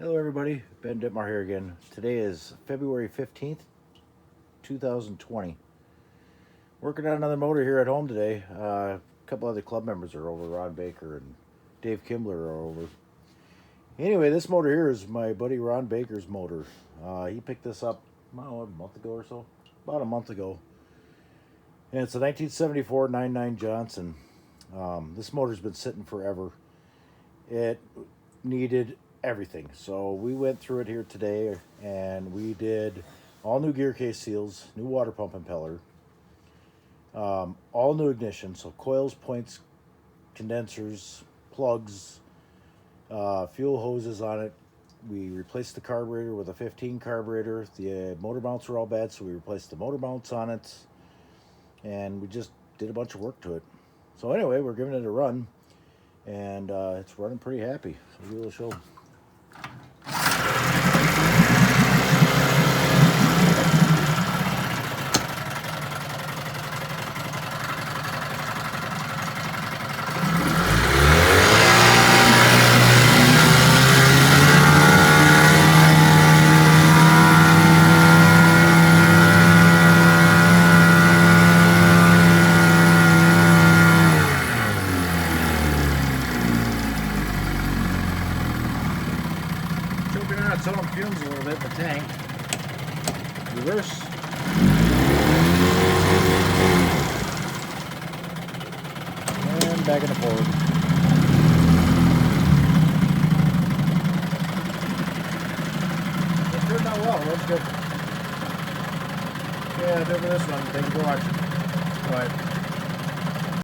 Hello everybody, Ben Dittmar here again. Today is February 15th, 2020. Working on another motor here at home today. A couple other club members are over, Ron Baker and Dave Kimbler are over. Anyway, this motor here is my buddy Ron Baker's motor. He picked this up, I don't know, a month ago or so? About a month ago. And it's a 1974 99 Johnson. This motor's been sitting forever. It needed everything, so we went through it here today and we did all new gear case seals, new water pump impeller, all new ignition, so coils, points, condensers, plugs, fuel hoses on it. We replaced the carburetor with a 15 carburetor. The motor mounts were all bad, so we replaced the motor mounts on it, and we just did a bunch of work to it. So anyway, we're giving it a run, and it's running pretty happy. So we'll show. Choking out some fumes a little bit in the tank. Reverse. And back in the forward. It turned out well. That's good. Yeah, over this one. Thank you for watching. Bye.